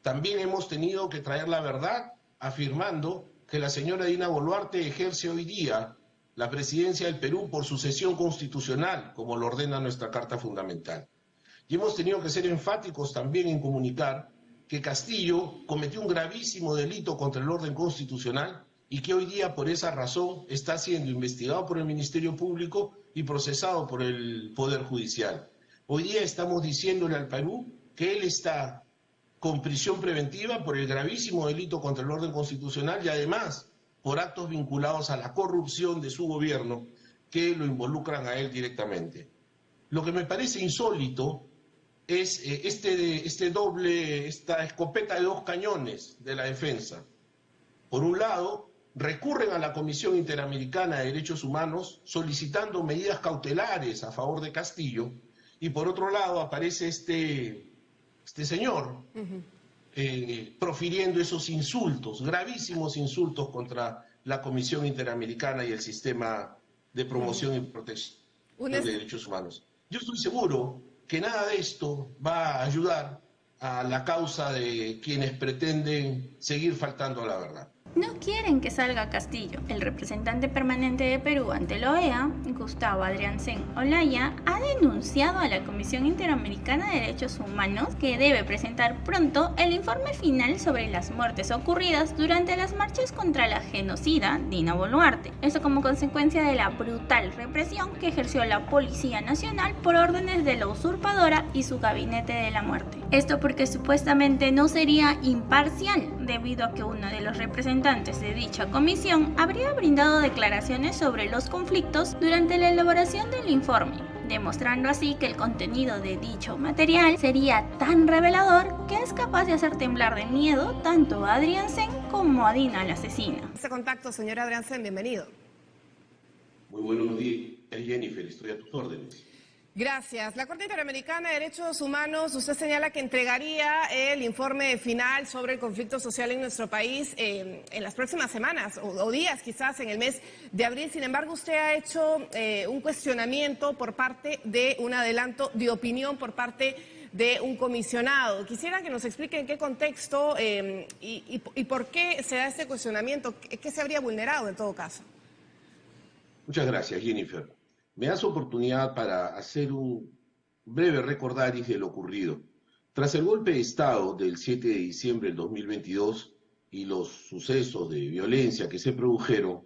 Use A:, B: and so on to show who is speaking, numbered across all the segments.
A: También hemos tenido que traer la verdad afirmando que la señora Dina Boluarte ejerce hoy día la presidencia del Perú por sucesión constitucional, como lo ordena nuestra Carta Fundamental. Y hemos tenido que ser enfáticos también en comunicar que Castillo cometió un gravísimo delito contra el orden constitucional y que hoy día por esa razón está siendo investigado por el Ministerio Público y procesado por el Poder Judicial. Hoy día estamos diciéndole al Perú que él está con prisión preventiva por el gravísimo delito contra el orden constitucional y además por actos vinculados a la corrupción de su gobierno que lo involucran a él directamente. Lo que me parece insólito es esta escopeta de dos cañones de la defensa. Por un lado, recurren a la Comisión Interamericana de Derechos Humanos solicitando medidas cautelares a favor de Castillo, y por otro lado aparece este señor profiriendo esos insultos, gravísimos insultos contra la Comisión Interamericana y el sistema de promoción y protección de derechos humanos. Yo estoy seguro que nada de esto va a ayudar a la causa de quienes pretenden seguir faltando a la verdad.
B: No quieren que salga Castillo. El representante permanente de Perú ante la OEA, Gustavo Adrianzen Olaya, ha denunciado a la Comisión Interamericana de Derechos Humanos que debe presentar pronto el informe final sobre las muertes ocurridas durante las marchas contra la genocida Dina Boluarte. Esto como consecuencia de la brutal represión que ejerció la Policía Nacional por órdenes de la usurpadora y su gabinete de la muerte. Esto porque supuestamente no sería imparcial, debido a que uno de los representantes de dicha comisión habría brindado declaraciones sobre los conflictos durante la elaboración del informe, demostrando así que el contenido de dicho material sería tan revelador que es capaz de hacer temblar de miedo tanto a Adrianzen como a Dina la asesina.
C: Este contacto, señora Adrianzen, bienvenido.
A: Muy buenos días, Jennifer, estoy a tus órdenes.
C: Gracias. La Corte Interamericana de Derechos Humanos, usted señala que entregaría el informe final sobre el conflicto social en nuestro país en las próximas semanas o días, quizás en el mes de abril. Sin embargo, usted ha hecho un cuestionamiento por parte de un adelanto de opinión por parte de un comisionado. Quisiera que nos explique en qué contexto y por qué se da este cuestionamiento, qué se habría vulnerado en todo caso.
A: Muchas gracias, Jennifer. Me das oportunidad para hacer un breve recordaris de lo ocurrido. Tras el golpe de Estado del 7 de diciembre del 2022 y los sucesos de violencia que se produjeron,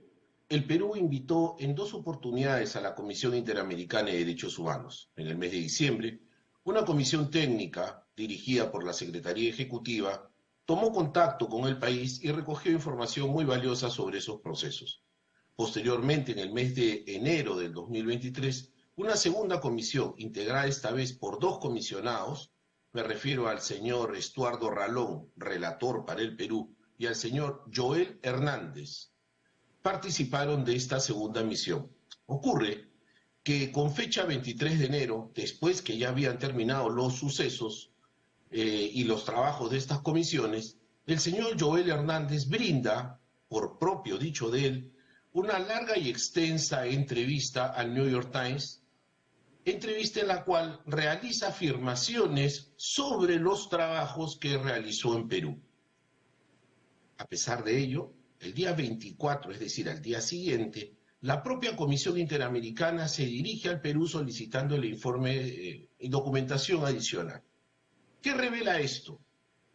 A: el Perú invitó en dos oportunidades a la Comisión Interamericana de Derechos Humanos. En el mes de diciembre, una comisión técnica dirigida por la Secretaría Ejecutiva tomó contacto con el país y recogió información muy valiosa sobre esos procesos. Posteriormente, en el mes de enero del 2023, una segunda comisión, integrada esta vez por dos comisionados, me refiero al señor Estuardo Ralón, relator para el Perú, y al señor Joel Hernández, participaron de esta segunda misión. Ocurre que con fecha 23 de enero, después que ya habían terminado los sucesos y los trabajos de estas comisiones, el señor Joel Hernández brinda, por propio dicho de él, una larga y extensa entrevista al New York Times, entrevista en la cual realiza afirmaciones sobre los trabajos que realizó en Perú. A pesar de ello, el día 24, es decir, al día siguiente, la propia Comisión Interamericana se dirige al Perú solicitando el informe y documentación adicional. ¿Qué revela esto?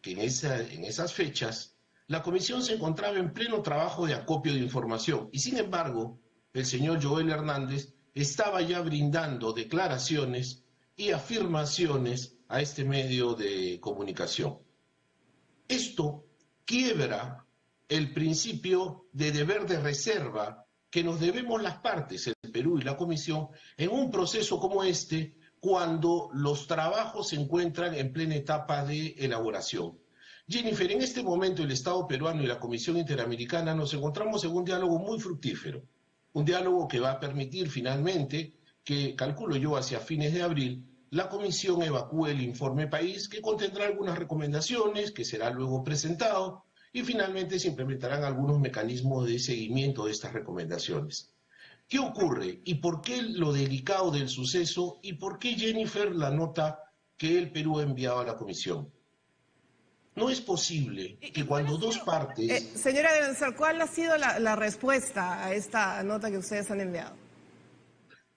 A: Que en esas fechas la comisión se encontraba en pleno trabajo de acopio de información y, sin embargo, el señor Joel Hernández estaba ya brindando declaraciones y afirmaciones a este medio de comunicación. Esto quiebra el principio de deber de reserva que nos debemos las partes, el Perú y la Comisión, en un proceso como este, cuando los trabajos se encuentran en plena etapa de elaboración. Jennifer, en este momento el Estado peruano y la Comisión Interamericana nos encontramos en un diálogo muy fructífero, un diálogo que va a permitir finalmente que, calculo yo, hacia fines de abril, la Comisión evacúe el informe país que contendrá algunas recomendaciones que será luego presentado y finalmente se implementarán algunos mecanismos de seguimiento de estas recomendaciones. ¿Qué ocurre y por qué lo delicado del suceso y por qué, Jennifer, la nota que el Perú ha enviado a la Comisión? no es posible que cuando dos partes...
C: Señora Drancén, ¿cuál ha sido la respuesta a esta nota que ustedes han enviado?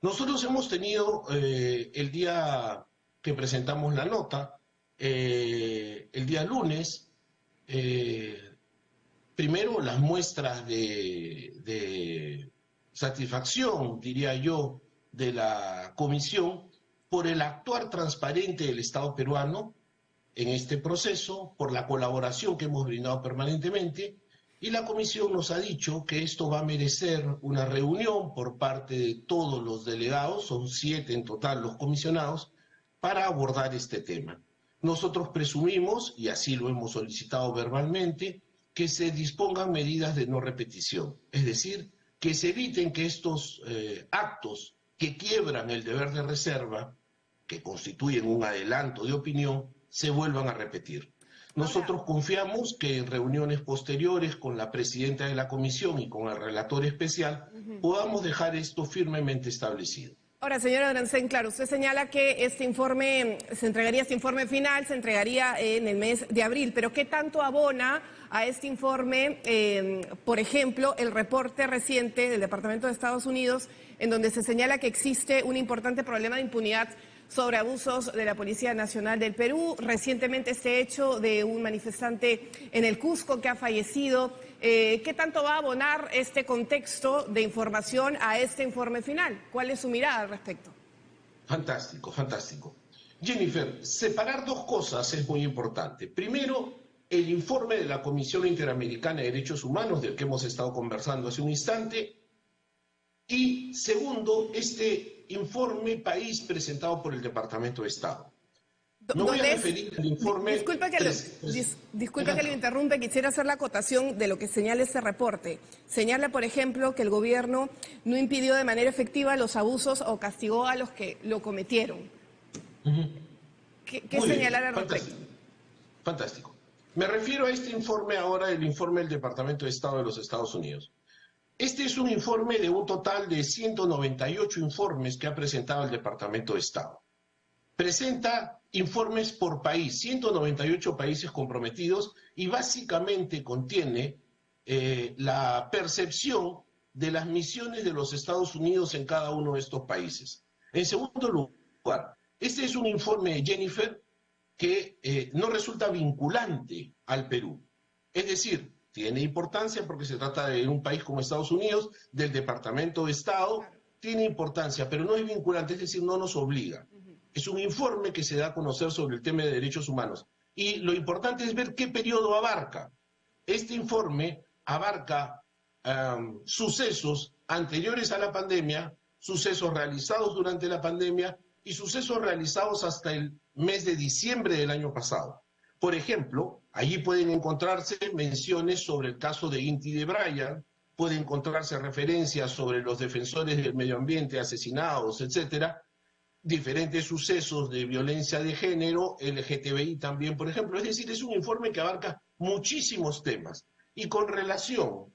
A: Nosotros hemos tenido el día que presentamos la nota, el día lunes, primero las muestras de satisfacción, diría yo, de la Comisión por el actuar transparente del Estado peruano en este proceso, por la colaboración que hemos brindado permanentemente, y la Comisión nos ha dicho que esto va a merecer una reunión por parte de todos los delegados, son 7 en total los comisionados, para abordar este tema. Nosotros presumimos, y así lo hemos solicitado verbalmente, que se dispongan medidas de no repetición, es decir, que se eviten que estos actos que quiebran el deber de reserva, que constituyen un adelanto de opinión, se vuelvan a repetir. Nosotros confiamos que en reuniones posteriores con la presidenta de la comisión y con el relator especial podamos dejar esto firmemente establecido.
C: Ahora, señora Drancén, claro, usted señala que este informe final se entregaría en el mes de abril, pero ¿qué tanto abona a este informe, por ejemplo, el reporte reciente del Departamento de Estados Unidos, en donde se señala que existe un importante problema de impunidad sobre abusos de la Policía Nacional del Perú? Recientemente este hecho de un manifestante en el Cusco que ha fallecido. ¿Qué tanto va a abonar este contexto de información a este informe final? ¿Cuál es su mirada al respecto?
A: Fantástico, fantástico. Jennifer, separar dos cosas es muy importante. Primero, el informe de la Comisión Interamericana de Derechos Humanos, del que hemos estado conversando hace un instante, y segundo, este informe país presentado por el Departamento de Estado. No voy a referir al informe...
C: Disculpe que lo interrumpe, quisiera hacer la acotación de lo que señala este reporte. Señala, por ejemplo, que el gobierno no impidió de manera efectiva los abusos o castigó a los que lo cometieron. ¿Qué señalar al respecto?
A: Fantástico. Me refiero a este informe ahora, el informe del Departamento de Estado de los Estados Unidos. Este es un informe de un total de 198 informes que ha presentado el Departamento de Estado. Presenta informes por país, 198 países comprometidos, y básicamente contiene la percepción de las misiones de los Estados Unidos en cada uno de estos países. En segundo lugar, este es un informe, Jennifer, que no resulta vinculante al Perú. Es decir, tiene importancia porque se trata de un país como Estados Unidos, del Departamento de Estado, tiene importancia, pero no es vinculante, es decir, no nos obliga. Es un informe que se da a conocer sobre el tema de derechos humanos. Y lo importante es ver qué periodo abarca. Este informe abarca sucesos anteriores a la pandemia, sucesos realizados durante la pandemia y sucesos realizados hasta el mes de diciembre del año pasado. Por ejemplo, allí pueden encontrarse menciones sobre el caso de Inti de Brian, pueden encontrarse referencias sobre los defensores del medio ambiente asesinados, etcétera, diferentes sucesos de violencia de género, LGTBI también, por ejemplo. Es decir, es un informe que abarca muchísimos temas. Y con relación,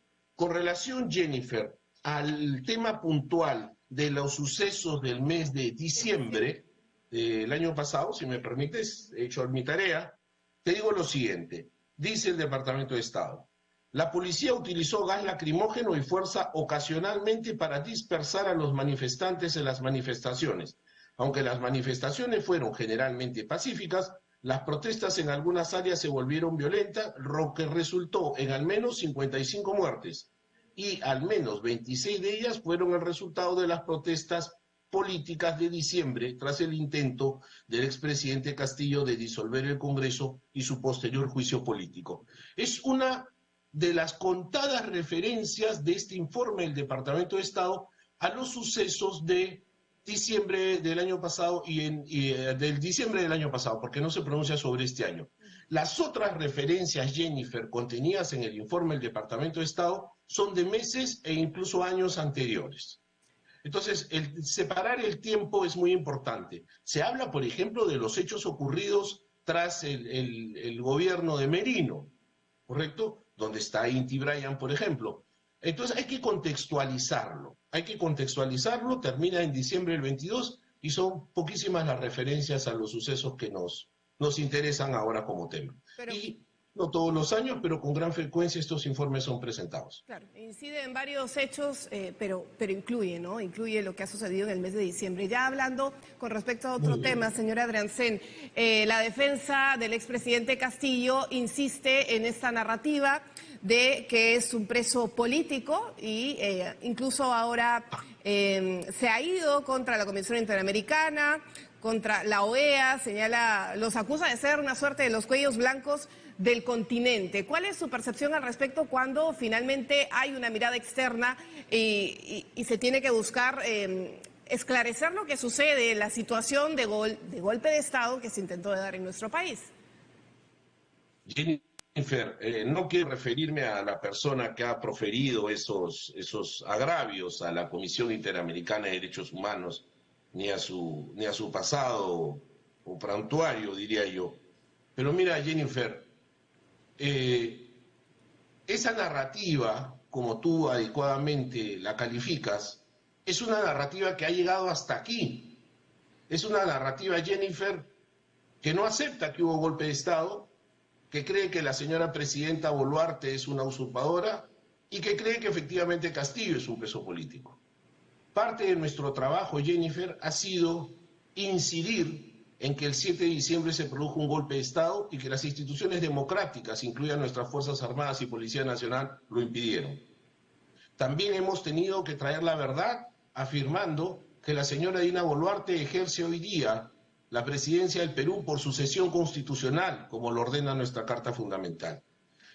A: Jennifer, al tema puntual de los sucesos del mes de diciembre del año pasado, si me permites, he hecho mi tarea, te digo lo siguiente, dice el Departamento de Estado: la policía utilizó gas lacrimógeno y fuerza ocasionalmente para dispersar a los manifestantes en las manifestaciones. Aunque las manifestaciones fueron generalmente pacíficas, las protestas en algunas áreas se volvieron violentas, lo que resultó en al menos 55 muertes, y al menos 26 de ellas fueron el resultado de las protestas políticas de diciembre, tras el intento del expresidente Castillo de disolver el Congreso y su posterior juicio político. Es una de las contadas referencias de este informe del Departamento de Estado a los sucesos de diciembre del año pasado del diciembre del año pasado, porque no se pronuncia sobre este año. Las otras referencias, Jennifer, contenidas en el informe del Departamento de Estado son de meses e incluso años anteriores. Entonces, el separar el tiempo es muy importante. Se habla, por ejemplo, de los hechos ocurridos tras el gobierno de Merino, ¿correcto? Donde está Inti Brian, por ejemplo. Entonces hay que contextualizarlo, termina en diciembre del 22 y son poquísimas las referencias a los sucesos que nos interesan ahora como tema.
C: Pero,
A: y no todos los años, pero con gran frecuencia estos informes son presentados.
C: Claro, incide en varios hechos, pero incluye, ¿no? Incluye lo que ha sucedido en el mes de diciembre. Ya hablando con respecto a otro tema, señora Adriancén, la defensa del expresidente Castillo insiste en esta narrativa de que es un preso político y incluso ahora se ha ido contra la Comisión Interamericana, contra la OEA, los acusa de ser una suerte de los cuellos blancos del continente. ¿Cuál es su percepción al respecto cuando finalmente hay una mirada externa y se tiene que buscar esclarecer lo que sucede, la situación de golpe de Estado que se intentó dar en nuestro país?
A: Jennifer, no quiero referirme a la persona que ha proferido esos agravios a la Comisión Interamericana de Derechos Humanos, ni a su pasado o prontuario, diría yo. Pero mira, Jennifer, esa narrativa, como tú adecuadamente la calificas, es una narrativa que ha llegado hasta aquí. Es una narrativa, Jennifer, que no acepta que hubo golpe de Estado, que cree que la señora presidenta Boluarte es una usurpadora y que cree que efectivamente Castillo es un preso político. Parte de nuestro trabajo, Jennifer, ha sido incidir en que el 7 de diciembre se produjo un golpe de Estado y que las instituciones democráticas, incluidas nuestras Fuerzas Armadas y Policía Nacional, lo impidieron. También hemos tenido que traer la verdad afirmando que la señora Dina Boluarte ejerce hoy día la presidencia del Perú por sucesión constitucional, como lo ordena nuestra Carta Fundamental.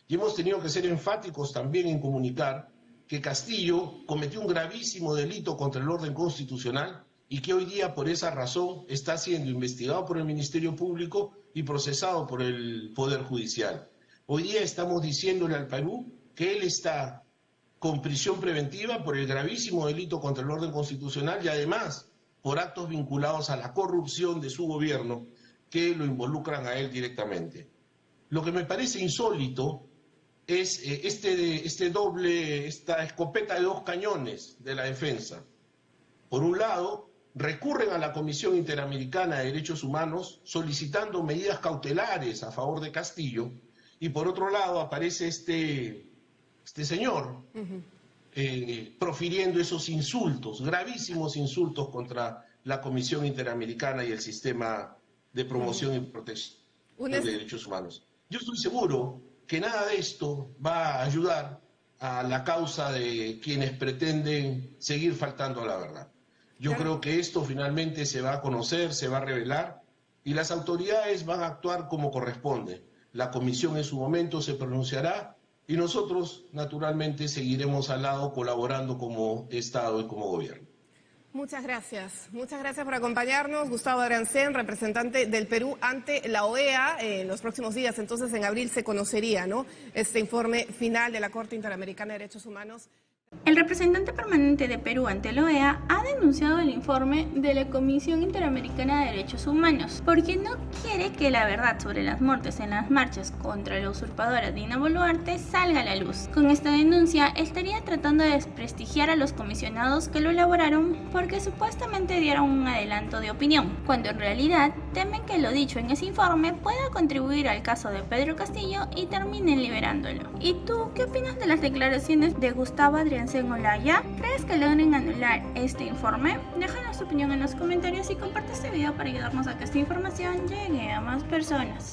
A: Y hemos tenido que ser enfáticos también en comunicar que Castillo cometió un gravísimo delito contra el orden constitucional y que hoy día por esa razón está siendo investigado por el Ministerio Público y procesado por el Poder Judicial. Hoy día estamos diciéndole al Perú que él está con prisión preventiva por el gravísimo delito contra el orden constitucional y además por actos vinculados a la corrupción de su gobierno que lo involucran a él directamente. Lo que me parece insólito es esta escopeta de dos cañones de la defensa. Por un lado, recurren a la Comisión Interamericana de Derechos Humanos solicitando medidas cautelares a favor de Castillo, y por otro lado aparece este señor profiriendo esos insultos, gravísimos insultos contra la Comisión Interamericana y el sistema de promoción y protección de derechos humanos. Yo estoy seguro que nada de esto va a ayudar a la causa de quienes pretenden seguir faltando a la verdad. Yo creo que esto finalmente se va a conocer, se va a revelar y las autoridades van a actuar como corresponde. La comisión en su momento se pronunciará y nosotros naturalmente seguiremos al lado colaborando como Estado y como gobierno.
C: Muchas gracias por acompañarnos. Gustavo Adriancén, representante del Perú ante la OEA. En los próximos días, entonces en abril, se conocería, ¿no?, este informe final de la Corte Interamericana de Derechos Humanos.
B: El representante permanente de Perú ante la OEA ha denunciado el informe de la Comisión Interamericana de Derechos Humanos porque no quiere que la verdad sobre las muertes en las marchas contra la usurpadora Dina Boluarte salga a la luz. Con esta denuncia estaría tratando de desprestigiar a los comisionados que lo elaboraron porque supuestamente dieron un adelanto de opinión, cuando en realidad temen que lo dicho en ese informe pueda contribuir al caso de Pedro Castillo y terminen liberándolo. ¿Y tú qué opinas de las declaraciones de Gustavo Adriancén Olaya? ¿Crees que logren anular este informe? Déjanos tu opinión en los comentarios y comparte este video para ayudarnos a que esta información llegue a más personas.